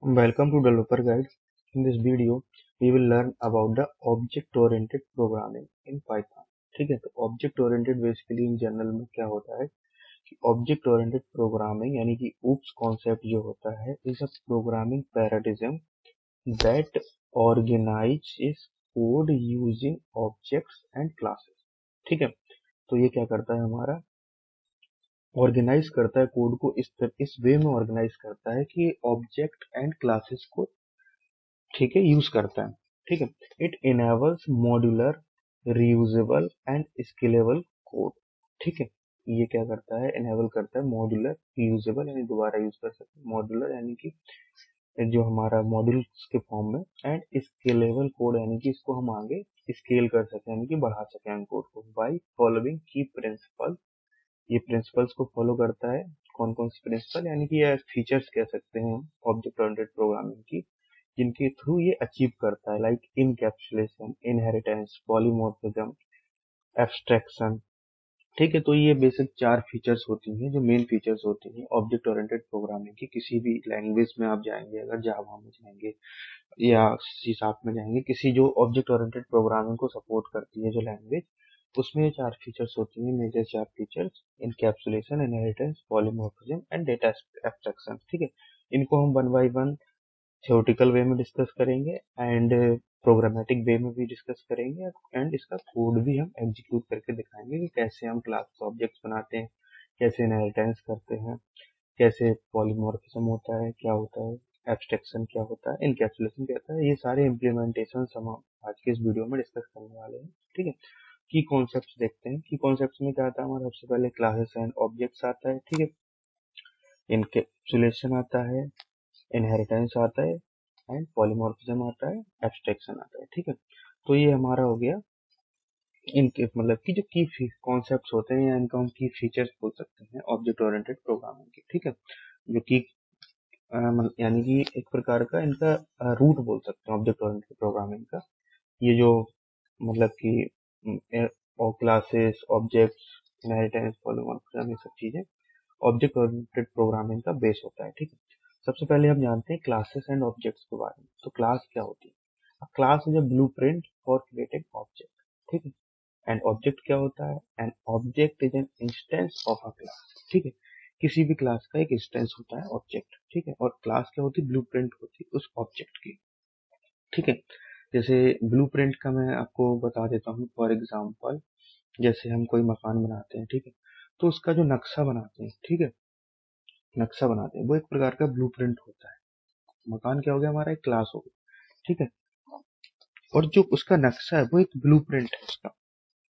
Welcome to Developer Guide. In this video, we will learn about the object-oriented programming in Python. ठीक है, तो object-oriented basically in general में क्या होता है कि object-oriented programming यानी कि OOPS concept जो होता है is a programming paradigm that organizes code using objects and classes. ठीक है, तो ये क्या करता है हमारा ऑर्गेनाइज करता है कोड को इस वे में ऑर्गेनाइज करता है कि ऑब्जेक्ट एंड क्लासेस को ठीक है यूज करता है। ठीक है, it enables modular reusable and scalable code. ठीक है, ये क्या करता है, इनेबल करता है मॉड्यूलर रीयूजेबल यानी दोबारा यूज कर सकते हैं, मॉड्यूलर यानी कि जो हमारा मॉड्यूल्स के फॉर्म में, एंड स्केलेबल कोड यानी कि इसको हम आगे स्केल कर सकें यानी कि बढ़ा सकें हम कोड को बाय फॉलोइंग की प्रिंसिपल। ये प्रिंसिपल्स को फॉलो करता है। कौन कौन से प्रिंसिपल यानी कि ये फीचर्स कह सकते हैं ऑब्जेक्ट ओरिएंटेड प्रोग्रामिंग की, जिनके थ्रू ये अचीव करता है, like encapsulation, inheritance, polymorphism, abstraction. ठीक है, तो ये बेसिक 4 फीचर्स होती हैं जो मेन फीचर्स होती हैं ऑब्जेक्ट ओरिएंटेड प्रोग्रामिंग की। किसी भी लैंग्वेज में आप जाएंगे, अगर जावा में जाएंगे या सी शार्प में जाएंगे, किसी जो ऑब्जेक्ट ओरिएंटेड प्रोग्रामिंग को सपोर्ट करती है जो लैंग्वेज, उसमें ये 4 फीचर्स होती हैं, major 4 features: encapsulation, inheritance, polymorphism and data abstraction. ठीक है, इनको हम one by one theoretical way में डिस्कस करेंगे एंड प्रोग्रामेटिक वे में भी डिस्कस करेंगे, एंड इसका कोड भी हम एग्जीक्यूट करके दिखाएंगे कि कैसे हम क्लास ऑब्जेक्ट्स बनाते हैं, कैसे इनहेरिटेंस करते हैं, कैसे पॉलीमॉर्फिज्म होता है, क्या होता है, एब्स्ट्रैक्शन क्या होता है, इनकैप्सुलेशन क्या होता है। ये सारे इम्प्लीमेंटेशन हम आज के इस वीडियो में डिस्कस करने वाले हैं। ठीक है, की कॉन्सेप्ट्स देखते हैं। की कॉन्सेप्ट्स में क्या आता है हमारा, सबसे पहले क्लासेस एंड ऑब्जेक्ट्स आता है। ठीक है, इनकैप्सुलेशन आता है, इनहेरिटेंस आता है, एंड पॉलीमॉर्फिज्म आता है, एब्स्ट्रैक्शन आता है। ठीक है, तो ये हमारा हो गया इनके मतलब कि जो की कॉन्सेप्ट्स होते हैं या इनको हम की फीचर्स बोल सकते हैं ऑब्जेक्ट ओरिएंटेड प्रोग्रामिंग के। ठीक है, जो की यानी कि एक प्रकार का इनका रूट बोल सकते हैं ऑब्जेक्ट ओरिएंटेड प्रोग्रामिंग का। ये जो मतलब कि क्लासेस, ऑब्जेक्ट्स, इनहेरिटेंस, पॉलीमॉर्फिज्म, ये सब चीजें ऑब्जेक्ट ओरिएंटेड प्रोग्रामिंग का बेस होता है। ठीक है, सबसे पहले हम जानते हैं क्लासेस एंड ऑब्जेक्ट्स के बारे में। तो क्लास क्या होती है? Class is a blueprint for creating object. ठीक है, एंड ऑब्जेक्ट क्या होता है? An object is an instance of a class. ठीक है, किसी भी क्लास का एक इंस्टेंस होता है ऑब्जेक्ट। ठीक है, और क्लास क्या होती है? ब्लूप्रिंट होती है उस ऑब्जेक्ट की। ठीक है, जैसे ब्लूप्रिंट का मैं आपको बता देता हूँ फॉर एग्जांपल, जैसे हम कोई मकान बनाते हैं। ठीक है, तो उसका जो नक्शा बनाते हैं, ठीक है, नक्शा बनाते हैं, वो एक प्रकार का ब्लूप्रिंट होता है। मकान क्या हो गया हमारा? एक क्लास हो गया। ठीक है, और जो उसका नक्शा है वो एक ब्लूप्रिंट है उसका,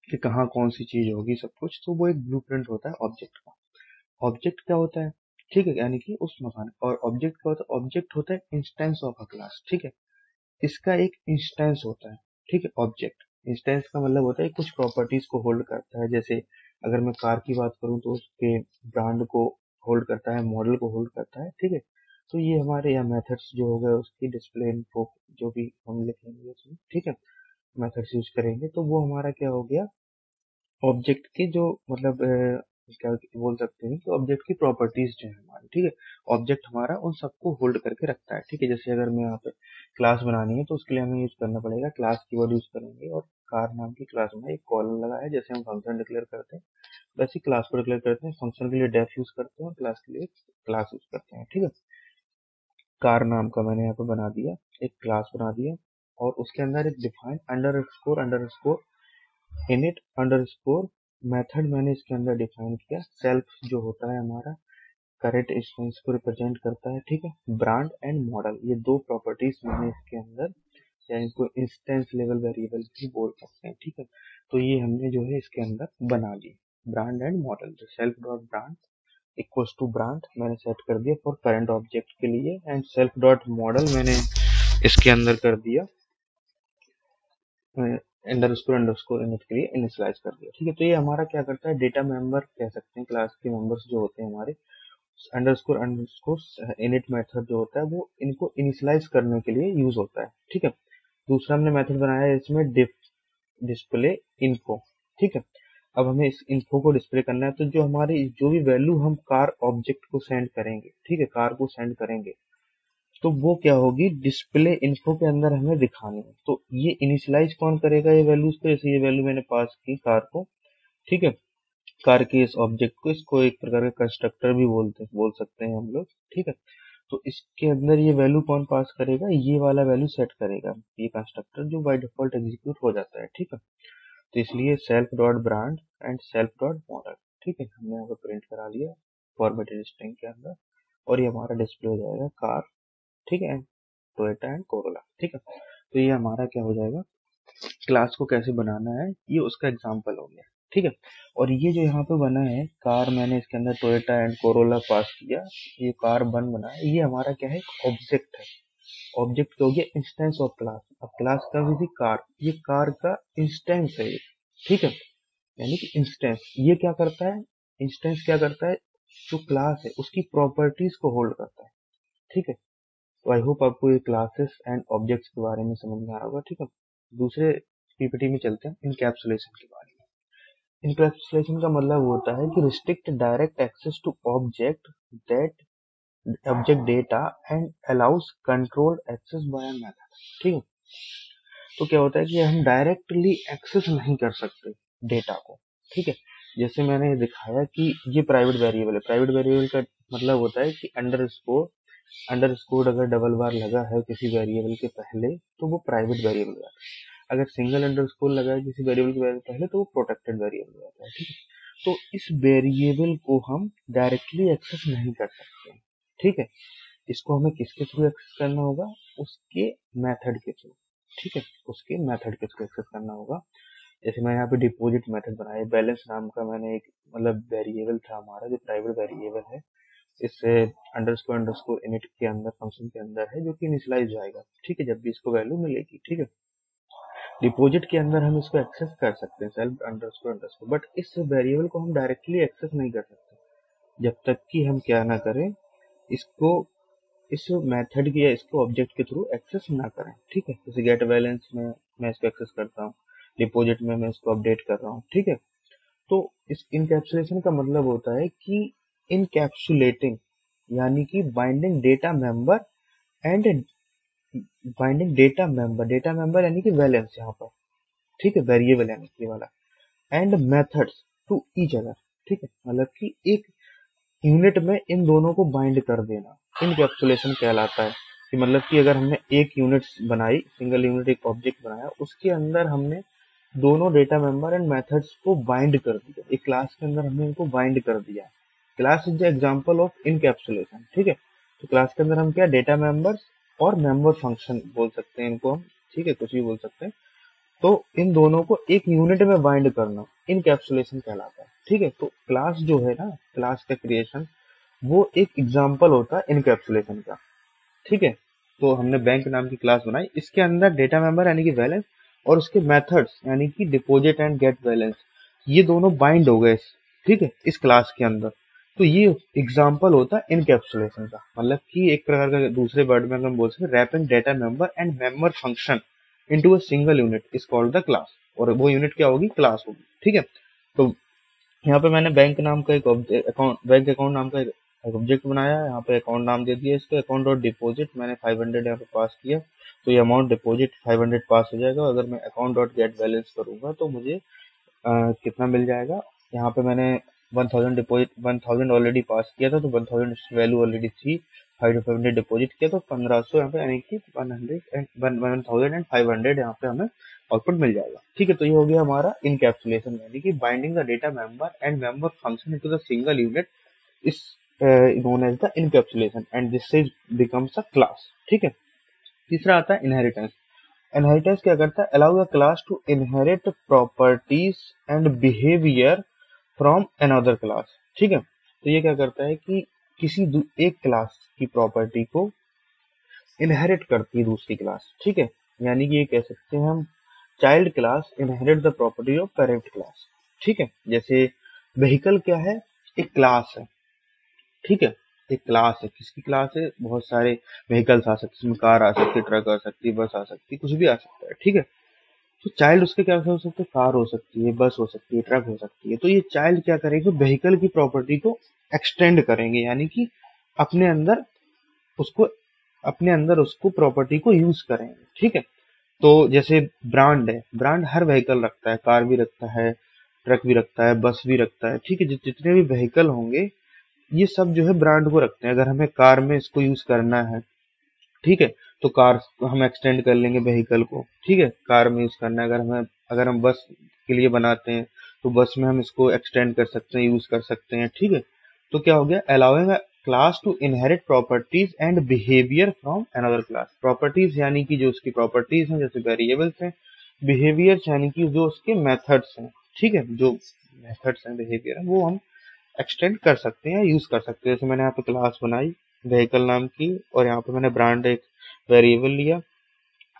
कि कहाँ कौन सी चीज होगी सब कुछ, तो वो एक ब्लूप्रिंट होता है ऑब्जेक्ट का। ऑब्जेक्ट क्या होता है? ठीक है, यानी कि उस मकान, और ऑब्जेक्ट क्या होता है? ऑब्जेक्ट होता है इंस्टेंस ऑफ अ क्लास। ठीक है, इसका एक इंस्टेंस होता है। ठीक है, ऑब्जेक्ट इंस्टेंस का मतलब होता है कुछ प्रॉपर्टीज को होल्ड करता है। जैसे अगर मैं कार की बात करूं तो उसके ब्रांड को होल्ड करता है, मॉडल को होल्ड करता है। ठीक है, तो ये हमारे यहाँ मेथड्स जो हो गए उसकी डिस्प्ले इन्फो जो भी हम लिखेंगे उसमें, ठीक है, मेथड्स यूज करेंगे, तो वो हमारा क्या हो गया? ऑब्जेक्ट के जो मतलब क्या बोल सकते हैं कि ऑब्जेक्ट की प्रॉपर्टीज जो है हमारी। ठीक है, ऑब्जेक्ट हमारा उन सबको होल्ड करके रखता है। ठीक है, जैसे अगर मैं यहाँ पे क्लास बनानी है तो उसके लिए हमें यूज करना पड़ेगा क्लास कीवर्ड यूज करेंगे, और कार नाम की क्लास में एक कॉलम लगा है, जैसे हम फंक्शन डिक्लेयर करते हैं वैसे ही क्लास को डिक्लेयर करते हैं। फंक्शन के लिए डेफ यूज करते हैं और क्लास के लिए क्लास यूज करते हैं। ठीक है, कार नाम का मैंने यहाँ पे बना दिया, एक क्लास बना दिया, और उसके अंदर एक define under score init under score method मैंने इसके अंदर डिफाइन किया। सेल्फ जो होता है हमारा करेक्ट इंस्टेंस को रिप्रेजेंट करता है। ठीक है, ब्रांड एंड मॉडल, ये दो प्रॉपर्टीज मैंने इसके अंदर, या इनको इंस्टेंस लेवल वेरिएबल भी बोल सकते हैं। ठीक है, तो ये हमने जो है इसके अंदर बना ली, ब्रांड एंड मॉडल। जो self dot brand equals to brand मैंने सेट कर दिया फॉर करंट ऑब्जेक्ट के लिए, एंड सेल्फ डॉट मॉडल मैंने इसके अंदर कर दिया अंडरस्कोर इनिट के लिए इनिशियलाइज कर दिया। ठीक है, तो ये हमारा क्या करता है? डेटा मेंबर कह सकते हैं, क्लास के मेंबर्स जो होते हैं हमारे, अंडरस्कोर इनिट मेथड जो होता है वो इनको इनिशियलाइज करने के लिए यूज होता है। ठीक है, दूसरा हमने मेथड बनाया है इसमें डिस्प्ले इन्फो। ठीक है, अब हमें इस इन्फो को डिस्प्ले करना है, तो जो हमारी जो भी वैल्यू हम कार ऑब्जेक्ट को सेंड करेंगे, ठीक है, कार को सेंड करेंगे, तो वो क्या होगी, डिस्प्ले इन्फो के अंदर हमें दिखानी है। तो ये इनिशियलाइज कौन करेगा ये वैल्यूज को, जैसे ये वैल्यू मैंने पास की कार को, ठीक है, कार के इस ऑब्जेक्ट को, इसको एक प्रकार का कंस्ट्रक्टर भी बोल सकते हैं हम लोग, ठीक है। तो इसके अंदर ये वैल्यू कौन पास करेगा, ये वाला वैल्यू सेट करेगा ये कंस्ट्रक्टर, जो बाय डिफॉल्ट एग्जीक्यूट हो जाता है, ठीक है। तो इसलिए self dot brand and self dot model, ठीक है, हमने यहाँ पे प्रिंट करा लिया फॉर्मेटेड स्ट्रिंग के अंदर, और ये हमारा डिस्प्ले हो जाएगा कार, ठीक है, टोयोटा एंड कोरोला, ठीक है। तो ये हमारा क्या हो जाएगा, क्लास को कैसे बनाना है ये उसका एग्जांपल हो गया, ठीक है। और ये जो यहाँ पे बना है कार, मैंने इसके अंदर टोयोटा एंड कोरोला पास किया, ये कार बना है, ये हमारा क्या है, ऑब्जेक्ट है। ऑब्जेक्ट क्या हो गया, इंस्टेंस ऑफ क्लास। अब क्लास का भी कार, ये कार का इंस्टेंस है ये, ठीक है, यानी कि इंस्टेंस ये क्या करता है, इंस्टेंस क्या करता है, जो क्लास है उसकी प्रॉपर्टीज को होल्ड करता है, ठीक है। तो आई होप आपको ये क्लासेस एंड ऑब्जेक्ट्स के बारे में समझ में आ रहा होगा, ठीक है। दूसरे पीपीटी में चलते हैं, इनकैप्सुलेशन के बारे में। इनकैप्सुलेशन का मतलब होता है कि restrict direct access to object that object data and allows controlled access by method, ठीक है। तो क्या होता है कि हम डायरेक्टली एक्सेस नहीं कर सकते डेटा को, ठीक है। जैसे मैंने दिखाया कि ये प्राइवेट वेरिएबल है, प्राइवेट वेरिएबल का मतलब होता है कि अंडरस्कोर अगर डबल बार लगा है किसी वेरिएबल के पहले तो वो प्राइवेट वेरिएबल हो जाता है, अगर सिंगल अंडरस्कोर लगा है किसी वेरिएबल के पहले तो वो प्रोटेक्टेड वेरिएबल हो जाता है, ठीक है। तो इस वेरिएबल को हम डायरेक्टली एक्सेस नहीं कर सकते, ठीक है। इसको हमें किसके थ्रू एक्सेस करना होगा, उसके मेथड के थ्रू, ठीक है, उसके मेथड के थ्रू एक्सेस करना होगा। जैसे मैं यहाँ पे डिपॉजिट मेथड बनाया, बैलेंस नाम का मैंने एक मतलब वेरिएबल था हमारा जो प्राइवेट वेरिएबल है, इससे अंडरस्कोर अंडरस्कोर इनिट के अंदर फंक्शन के अंदर है, जो कि इनिशियलाइज जाएगा, ठीक है, जब भी इसको वैल्यू मिलेगी, ठीक है। डिपॉजिट के अंदर हम इसको एक्सेस कर सकते हैं सेल्फ अंडरस्कोर अंडरस्कोर, बट इस वेरिएबल को हम डायरेक्टली एक्सेस नहीं कर सकते जब तक कि हम क्या ना करें, इसको इस मेथड की या इसको ऑब्जेक्ट के थ्रू एक्सेस ना करें, ठीक है। जैसे गेट बैलेंस में मैं इसको एक्सेस करता हूँ, डिपॉजिट में मैं इसको अपडेट कर रहा हूँ, ठीक है। तो इस इनकैप्सुलेशन का मतलब होता है कि इनकैप्सुलेटिंग यानी कि binding data member and data member यानी कि बैलेंस यहाँ पर, ठीक है, वेरिएबल यानी कि वाला, and methods to each other, ठीक है, मतलब कि एक यूनिट में इन दोनों को बाइंड कर देना इनकैप्सुलेशन कहलाता है। कि मतलब कि अगर हमने एक यूनिट बनाई, सिंगल यूनिट एक ऑब्जेक्ट बनाया, उसके अंदर हमने दोनों डेटा मेंबर एंड मेथड्स को बाइंड कर दिया, एक क्लास के अंदर हमने इनको बाइंड कर दिया। Class is the example of encapsulation, ठीक है। तो क्लास के अंदर हम क्या डेटा मेंबर्स और मेंबर फंक्शन बोल सकते हैं इनको हम, ठीक है, कुछ भी बोल सकते हैं। तो इन दोनों को एक यूनिट में बाइंड करना इनकैप्सुलेशन कहलाता है, ठीक है। तो क्लास जो है ना, क्लास का क्रिएशन वो एक एग्जाम्पल होता है इनकैप्सुलेशन का, ठीक है। तो हमने बैंक नाम की क्लास बनाई, इसके अंदर डेटा मेंबर यानी कि बैलेंस और उसके मेथड्स यानी कि डिपॉजिट एंड गेट बैलेंस, ये दोनों बाइंड हो गए, ठीक है, इस क्लास के अंदर। तो ये एग्जाम्पल होता है इनकैप्सुलेशन का, मतलब कि एक प्रकार का दूसरे वर्ड में हम बोल सकते हैं wrapping data member and member function into a single unit is called the class, और वो यूनिट क्या होगी, क्लास होगी, ठीक है। तो यहाँ पे मैंने बैंक नाम का एक अकाउंट, बैंक अकाउंट नाम का एक ऑब्जेक्ट बनाया है, यहाँ पे अकाउंट नाम दे दिया इसको, अकाउंट डॉट डिपॉजिट मैंने 500 यहाँ पे पास किया, तो ये अमाउंट डिपॉजिट 500 पास हो जाएगा। अगर मैं अकाउंट डॉट गेट बैलेंस करूंगा तो मुझे कितना मिल जाएगा, यहाँ पे मैंने 1000 डिपॉजिट 1000 ऑलरेडी पास किया था, तो 1000 वैल्यू ऑलरेडी थी, 500 डिपॉजिट किया तो 1500 यहाँ पे यानी कि 1500 यहाँ पे हमें आउटपुट मिल जाएगा, ठीक है। तो ये हो गया हमारा इनकैप्सुलेशन यानी कि binding the data member and member function into the single unit is known as the encapsulation and this is becomes a class, ठीक है। तीसरा आता है इनहेरिटेंस। इनहेरिटेंस क्या करता है, allow the class to inherit properties and behaviour from another class, ठीक है। तो ये क्या करता है कि एक क्लास की प्रॉपर्टी को इनहेरिट करती है दूसरी क्लास, ठीक है। यानी कि ये कह सकते हैं हम child class inherit the property of parent class, ठीक है। जैसे व्हीकल क्या है, एक क्लास है, ठीक है, एक क्लास है, किसकी क्लास है, बहुत सारे व्हीकल्स आ सकते हैं, इसमें कार आ सकती है, ट्रक आ सकती है, बस आ सकती है, कुछ भी आ सकता है, ठीक है। तो चाइल्ड उसके क्या हो सकते हैं, कार हो सकती है, बस हो सकती है, ट्रक हो सकती है। तो ये चाइल्ड क्या करेंगे, व्हीकल की प्रॉपर्टी को एक्सटेंड करेंगे, यानी कि अपने अंदर उसको अपने अंदर उसको प्रॉपर्टी को यूज करेंगे, ठीक है। तो जैसे ब्रांड है, ब्रांड हर व्हीकल रखता है, कार भी रखता है, ट्रक भी रखता है, बस भी रखता है, ठीक है। जितने भी व्हीकल होंगे ये सब जो है ब्रांड को रखते हैं। अगर हमें कार में इसको यूज करना है, ठीक है, तो कार हम एक्सटेंड कर लेंगे व्हीकल को, ठीक है, कार में यूज करना है। अगर हम बस के लिए बनाते हैं तो बस में हम इसको एक्सटेंड कर सकते हैं, यूज कर सकते हैं, ठीक है। तो क्या हो गया, allowing a class to inherit properties and behaviour from another class. Properties यानी कि जो उसकी प्रॉपर्टीज हैं, जैसे वेरिएबल्स हैं। बिहेवियर्स यानी कि जो उसके मेथड्स हैं, ठीक है, जो मेथड्स हैं, बिहेवियर है, वो हम एक्सटेंड कर सकते हैं, यूज कर सकते हैं। जैसे मैंने यहाँ पे क्लास बनाई व्हीकल नाम की, और यहाँ पे मैंने ब्रांड एक वेरिएबल लिया,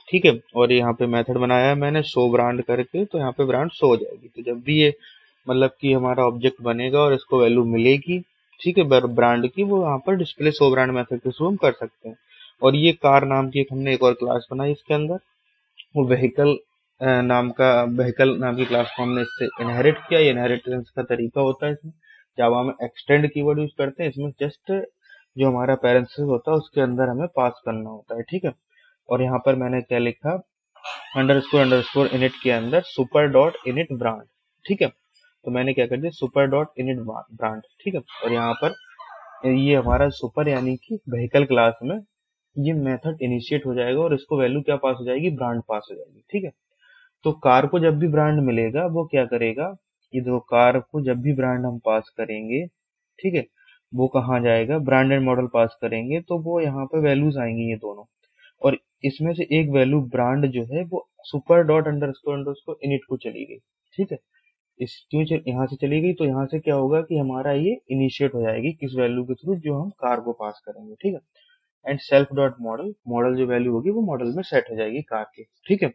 ठीक है, और यहाँ पे मेथड बनाया है मैंने शो ब्रांड करके, तो यहाँ पे ब्रांड शो हो जाएगी। तो जब भी ये मतलब कि हमारा ऑब्जेक्ट बनेगा और इसको वैल्यू मिलेगी, ठीक है, ब्रांड की, वो यहाँ पर डिस्प्ले शो ब्रांड मेथड के थ्रू हम कर सकते हैं। और ये कार नाम की हमने एक और क्लास बनाई इसके अंदर, वो व्हीकल नाम की क्लास को हमने इससे इनहेरिट किया। ये इनहेरिटेंस का तरीका होता है इसमें, जावा में एक्सटेंड कीवर्ड यूज करते हैं। इसमें जस्ट जो हमारा पैरेंथेसिस होता है उसके अंदर हमें पास करना होता है, ठीक है। और यहाँ पर मैंने क्या लिखा, अंडरस्कोर अंडरस्कोर इनिट के अंदर सुपर डॉट इनिट ब्रांड, ठीक है। तो मैंने क्या कर दिया, सुपर डॉट इनिट ब्रांड, ठीक है। और यहाँ पर ये हमारा सुपर यानी कि व्हीकल क्लास में ये मेथड इनिशिएट हो जाएगा और इसको वैल्यू क्या पास हो जाएगी, ब्रांड पास हो जाएगी, ठीक है। तो कार को जब भी ब्रांड मिलेगा वो क्या करेगा, ये देखो, कार को जब भी ब्रांड हम पास करेंगे, ठीक है, वो कहाँ जाएगा, ब्रांड एंड मॉडल पास करेंगे तो वो यहाँ पे वैल्यूज आएंगी ये दोनों। और इसमें से एक वैल्यू ब्रांड जो है वो super dot underscore underscore init को चली गई, ठीक है। यहाँ से चली गई तो यहाँ से क्या होगा कि हमारा ये इनिशिएट हो जाएगी किस वैल्यू के थ्रू, जो हम कार को पास करेंगे, ठीक है। And self dot model, model जो वैल्यू होगी वो मॉडल में सेट हो जाएगी कार के, ठीक है।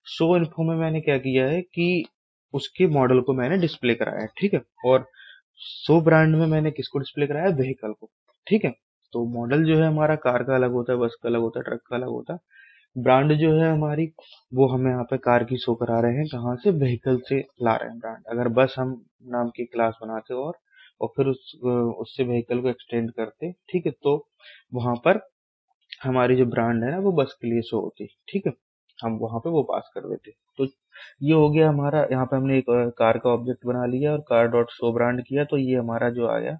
शो इन्फो में मैंने क्या किया है कि उसके मॉडल को मैंने डिस्प्ले कराया है, ठीक है। और शो ब्रांड में मैंने किसको डिस्प्ले कराया है, व्हीकल को, ठीक है। तो मॉडल जो है हमारा कार का अलग होता है, बस का अलग होता है, ट्रक का अलग होता है। ब्रांड जो है हमारी, वो हमें यहाँ पे कार की शो करा रहे हैं, कहाँ से, व्हीकल से ला रहे हैं ब्रांड। अगर बस हम नाम की क्लास बनाते और फिर उससे व्हीकल को एक्सटेंड करते, ठीक है, तो वहां पर हमारी जो ब्रांड है ना वो बस के लिए शो होती, ठीक है, हम वहां पे वो पास कर देते। तो ये हो गया हमारा, यहाँ पे हमने एक कार का ऑब्जेक्ट बना लिया और कार डॉट शो ब्रांड किया, तो ये हमारा जो आया,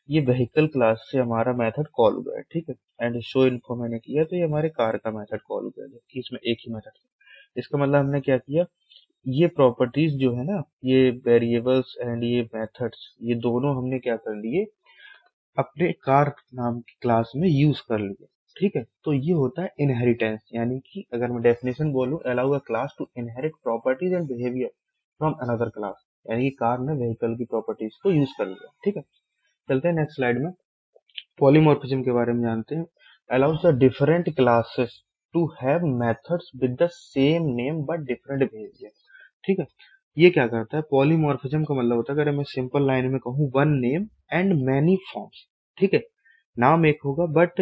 ये व्हीकल क्लास से हमारा मेथड कॉल हुआ है, ठीक है। एंड शो इन्फो मैंने किया तो ये हमारे कार का मेथड कॉल हुआ है, जबकि इसमें एक ही मेथड है। इसका मतलब हमने क्या किया, ये प्रॉपर्टीज जो है ना, ये वेरिएबल्स एंड ये मेथड्स, ये दोनों हमने क्या कर लिए, अपने कार नाम की क्लास में यूज कर लिए, ठीक है। तो ये होता है इनहेरिटेंस, यानी कि अगर मैं डेफिनेशन बोलूं, allow a class to inherit properties and behaviour from another class, यानी कि कार ने व्हीकल की प्रॉपर्टीज को यूज कर लिया, ठीक है। चलते हैं नेक्स्ट स्लाइड में, पॉलीमॉर्फिज्म के बारे में जानते हैं। Allows the different classes to have methods with the same name but different behaviour, ठीक है। ये क्या करता है, पॉलीमॉर्फिज्म का मतलब होता है, अगर मैं सिंपल लाइन में कहूँ, one name and many forms, ठीक है। नाम एक होगा बट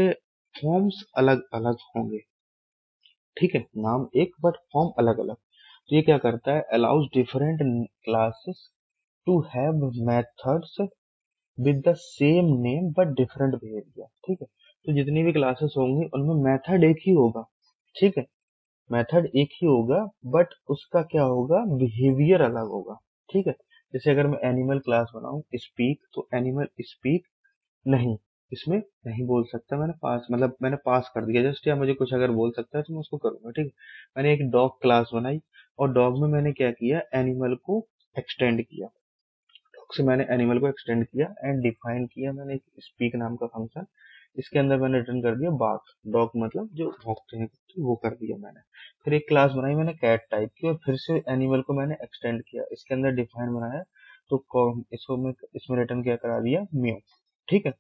फॉर्म्स अलग अलग होंगे, ठीक है, नाम एक बट फॉर्म अलग अलग। तो ये क्या करता है, allows different classes to have methods with the same name but different behaviour, ठीक है। तो जितनी भी क्लासेस होंगी उनमें मेथड एक ही होगा, ठीक है, मेथड एक ही होगा, बट उसका क्या होगा, बिहेवियर अलग होगा, ठीक है। जैसे अगर मैं एनिमल क्लास बनाऊं स्पीक, तो एनिमल स्पीक नहीं, इसमें नहीं बोल सकता, मैंने पास कर दिया जस्ट, या मुझे कुछ अगर बोल सकता है तो मैं उसको करूंगा, ठीक है। मैंने एक डॉग क्लास बनाई और डॉग में मैंने क्या किया, एनिमल को एक्सटेंड किया, डॉग से मैंने एनिमल को एक्सटेंड किया एंड डिफाइन किया मैंने एक स्पीक नाम का फंक्शन। इसके अंदर मैंने रिटर्न कर दिया बाघ, डॉग मतलब जो भौंकते हैं कुत्ते, वो कर दिया मैंने। फिर एक क्लास बनाई मैंने कैट टाइप की और फिर से एनिमल को मैंने एक्सटेंड किया, इसके अंदर डिफाइन बनाया, तो इसको मैं इसमें रिटर्न क्या करा दिया, म्यू, ठीक है।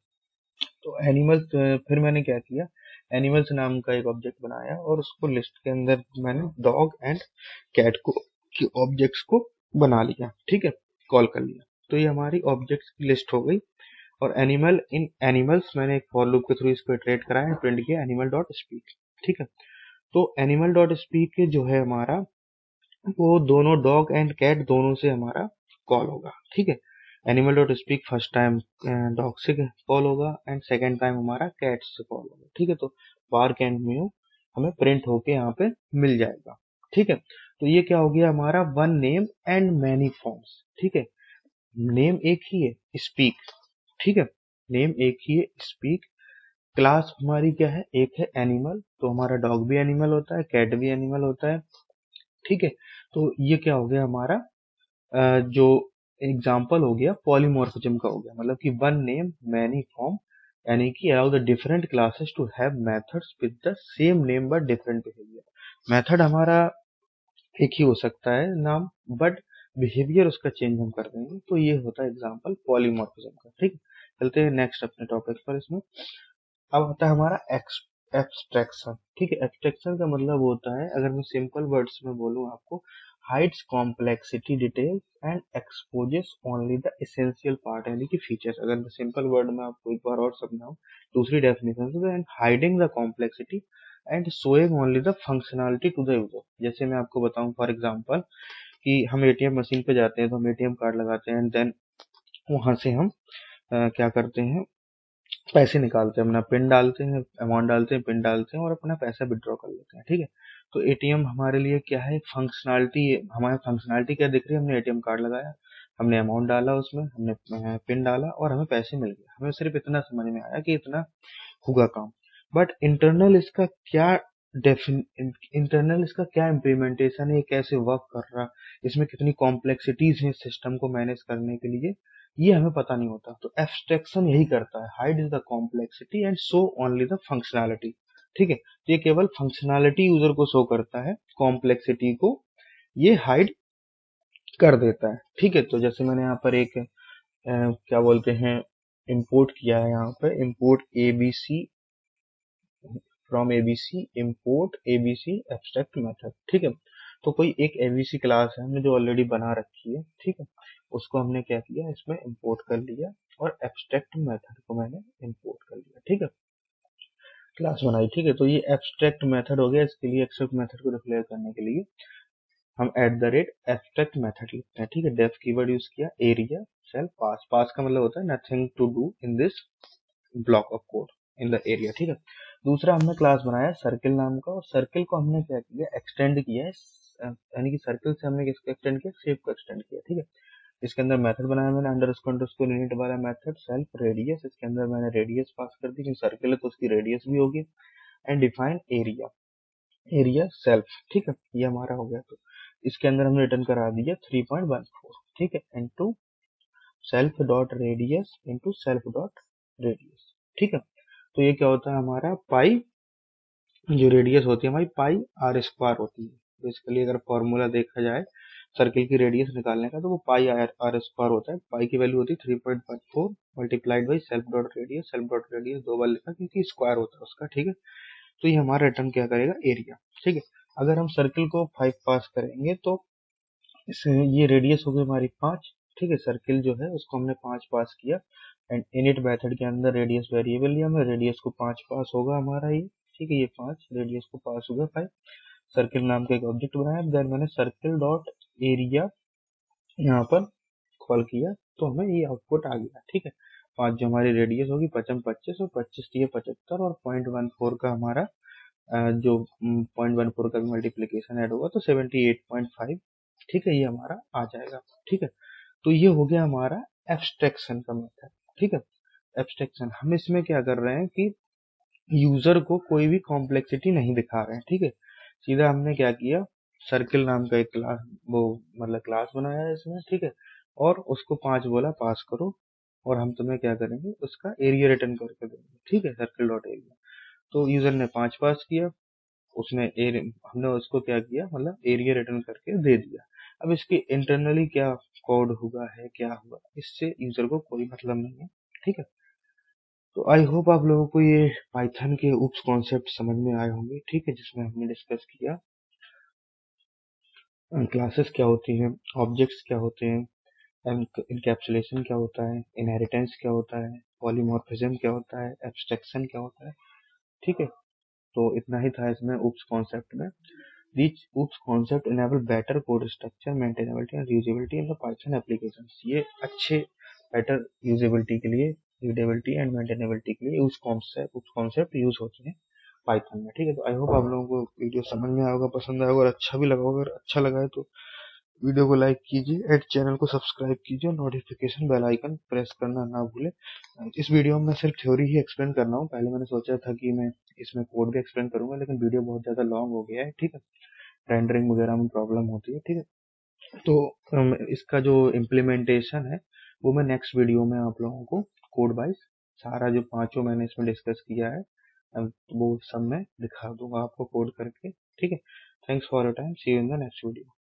तो एनिमल्स, फिर मैंने क्या किया, एनिमल्स नाम का एक ऑब्जेक्ट बनाया और उसको लिस्ट के अंदर मैंने डॉग एंड कैट को की ऑब्जेक्ट्स को बना लिया, ठीक है, कॉल कर लिया। तो ये हमारी ऑब्जेक्ट्स की लिस्ट हो गई। और इन एनिमल्स मैंने एक फॉर लूप के थ्रू इसको इटरेट कराया, प्रिंट किया एनिमल डॉट स्पीक, ठीक है। तो एनिमल डॉट स्पीक जो है हमारा, वो दोनों डॉग एंड कैट दोनों से हमारा कॉल होगा, ठीक है। Animal dot speak first time dog से कॉल होगा एंड सेकेंड टाइम हमारा कैट से कॉल होगा, ठीक है। तो बार्क एंड म्यू हमें प्रिंट होके यहाँ पे मिल जाएगा, ठीक है। तो ये क्या हो गया हमारा one name and many forms, ठीक है। नेम एक ही है, स्पीक, ठीक है। नेम एक ही है, स्पीक। क्लास हमारी क्या है, एक है एनिमल, तो हमारा डॉग भी एनिमल होता है, कैट भी एनिमल होता है, ठीक है। तो ये क्या हो गया हमारा जो एग्जाम्पल हो गया पॉलीमॉर्फिज्म का हो गया, मतलब कि वन नेम मैनी फॉर्म, यानी कि allow the different classes to have methods with the same name but different behaviour. Method हमारा एक ही हो सकता है नाम, बट बिहेवियर उसका चेंज हम कर देंगे, तो ये होता है एग्जाम्पल पॉलीमॉर्फिज्म का, ठीक है। चलते हैं नेक्स्ट अपने टॉपिक पर। इसमें अब आता है हमारा एब्स्ट्रैक्शन, ठीक है। एब्स्ट्रैक्शन का मतलब होता है, अगर मैं सिंपल वर्ड्स में बोलूं आपको, hides complexity details and exposes only the essential part, यानी कि फीचर्स। अगर मैं सिंपल वर्ड में आपको एक बार और समझाऊं, दूसरी डेफिनेशन से, and hiding the complexity and showing only the functionality to the user. जैसे मैं आपको बताऊं फॉर एग्जांपल कि हम एटीएम मशीन पे जाते हैं, तो हम एटीएम कार्ड लगाते हैं एंड देन वहां से हम क्या करते हैं, पैसे निकालते हैं, अपना पिन डालते हैं, अमाउंट डालते हैं, पिन डालते हैं और अपना पैसा विड्रॉ कर लेते हैं, ठीक है। तो एटीएम हमारे लिए क्या है, फंक्शनैलिटी। हमारे फंक्शनैलिटी क्या दिख रही है, हमने एटीएम कार्ड लगाया, हमने अमाउंट डाला उसमें, हमने पिन डाला और हमें पैसे मिल गए। हमें सिर्फ इतना समझ में आया कि इतना होगा काम, बट इंटरनल इसका क्या इम्प्लीमेंटेशन है, ये कैसे वर्क कर रहा, इसमें कितनी कॉम्प्लेक्सिटीज हैं सिस्टम को मैनेज करने के लिए, ये हमें पता नहीं होता। तो एब्स्ट्रैक्शन यही करता है, hide is the complexity and show only the functionality, ठीक है। तो ये केवल फंक्शनैलिटी यूजर को शो करता है, कॉम्प्लेक्सिटी को ये हाइड कर देता है, ठीक है। तो जैसे मैंने यहाँ पर एक क्या बोलते हैं, इंपोर्ट किया है, यहाँ पे import ABC from ABC, import ABC abstract method, ठीक है। तो कोई एक एबीसी क्लास है हमने जो ऑलरेडी बना रखी है, ठीक है, उसको हमने क्या किया, इसमें इंपोर्ट कर लिया और एब्स्ट्रैक्ट मेथड को मैंने इंपोर्ट कर लिया, ठीक है। क्लास बनाई, ठीक है। तो ये एब्स्ट्रैक्ट मेथड हो गया। इसके लिए एब्स्ट्रैक्ट मेथड को डिक्लेयर करने के लिए हम at the rate abstract method लिखते हैं, ठीक है। डेफ कीवर्ड यूज किया, एरिया सेल पास, पास का मतलब होता है nothing to do in this block of code in the area, ठीक है। दूसरा हमने क्लास बनाया सर्किल नाम का, और सर्किल को हमने क्या किया, एक्सटेंड किया है, यानी कि सर्किल से हमने किसको एक्सटेंड किया, शेप को एक्सटेंड किया, ठीक है। इसके अंदर मेथड बनाया मैंने, अंडरस्कोर यूनिट वाला मेथड, सेल्फ रेडियस, इसके अंदर मैंने रेडियस पास कर दी, क्योंकि सर्किल है तो उसकी रेडियस भी होगी, and define area, area self, ठीक है। ये हमारा हो गया। तो इसके अंदर हमने रिटर्न करा दिया 3.14, ठीक है, into self dot radius into self dot radius, ठीक है। तो ये क्या होता है हमारा पाई, जो रेडियस होती है हमारी पाई आर स्क्वायर होती है। बेसिकली अगर फॉर्मूला देखा जाए सर्किल की रेडियस निकालने का, तो वो पाई आर स्क्वायर होता है। पाई की वैल्यू होती है 3.14 multiplied by self dot radius, self dot radius दो बार लिखा क्योंकि स्क्वायर होता है उसका, ठीक है। तो ये हमारा रिटर्न क्या करेगा, एरिया, ठीक है। अगर हम सर्किल को 5 पास करेंगे तो इसे ये रेडियस हो गई हमारी 5, ठीक है। सर्किल जो है उसको हमने 5 पास किया, एंड इनिट मेथड के अंदर रेडियस वेरिएबल लिया हमने, रेडियस को 5 पास होगा हमारा ये, ठीक है। ये 5 रेडियस को पास होगा 5, सर्किल नाम का एक ऑब्जेक्ट बनाया, देन मैंने सर्किल डॉट एरिया यहाँ पर कॉल किया, तो हमें ये आउटपुट आ गया, ठीक है। 5 जो हमारी रेडियस होगी, 25 और 25 दिए 75, और 0.14 का हमारा जो 0.14 का भी मल्टीप्लीकेशन ऐड होगा तो 78.5, ठीक है, ये हमारा आ जाएगा, ठीक है। तो ये हो गया हमारा एब्स्ट्रैक्शन का मेथड, ठीक है। एब्स्ट्रैक्शन हम इसमें क्या कर रहे हैं कि यूजर को कोई भी कॉम्प्लेक्सिटी नहीं दिखा रहे हैं, ठीक है। सीधा हमने क्या किया, सर्किल नाम का एक क्लास, वो मतलब क्लास बनाया है इसमें, ठीक है, और उसको 5 बोला पास करो, और हम तुम्हें क्या करेंगे, उसका एरिया रिटर्न करके देंगे, ठीक है, सर्किल डॉट एरिया। तो यूजर ने 5 पास किया, उसने हमने उसको क्या किया, मतलब एरिया रिटर्न करके दे दिया। अब इसके इंटरनली क्या कोड हुआ है, क्या हुआ, इससे यूजर को कोई मतलब नहीं है, ठीक है। तो आई होप आप लोगों को ये पाइथन के उप्स कॉन्सेप्ट समझ में आए होंगे, ठीक है, जिसमें हमने डिस्कस किया क्लासेस क्या होती हैं, ऑब्जेक्ट्स क्या होते हैं, इनकैप्सुलेशन क्या होता है, इनहेरिटेंस क्या होता है, पॉलीमॉर्फिज्म क्या होता है, एब्स्ट्रैक्शन क्या होता है, ठीक है। तो इतना ही था इसमें उप्स कॉन्सेप्ट में। These OOPS concept enable better code structure, maintainability and reusability in the Python applications. ये अच्छे बेटर यूजेबिलिटी के लिए, रीडेबिलिटी एंड मेंटेनेबिलिटी के लिए उस कॉन्सेप्ट यूज होते हैं पाइथन में। ठीक है, तो आई होप आप लोगों को वीडियो समझ में आएगा, पसंद आएगा और अच्छा भी लगा होगा। अगर अच्छा लगा है तो वीडियो को लाइक कीजिए एंड चैनल को सब्सक्राइब कीजिए, नोटिफिकेशन बेल आइकन प्रेस करना ना भूलें। इस वीडियो में मैं सिर्फ थ्योरी ही एक्सप्लेन कर रहा हूँ। पहले मैंने सोचा था कि मैं इसमें कोड भी एक्सप्लेन करूंगा, लेकिन वीडियो बहुत ज़्यादा लॉन्ग हो गया है। ठीक है, रेंडरिंग वगैरह में प्रॉब्लम होती है। ठीक है, तो इसका जो इम्प्लीमेंटेशन है वो मैं नेक्स्ट वीडियो में आप लोगों को कोड वाइज सारा जो पांचों मैंने इसमें डिस्कस किया है वो सब मैं दिखा दूंगा आपको कोड करके। ठीक है, thanks for your time, see you in the next video.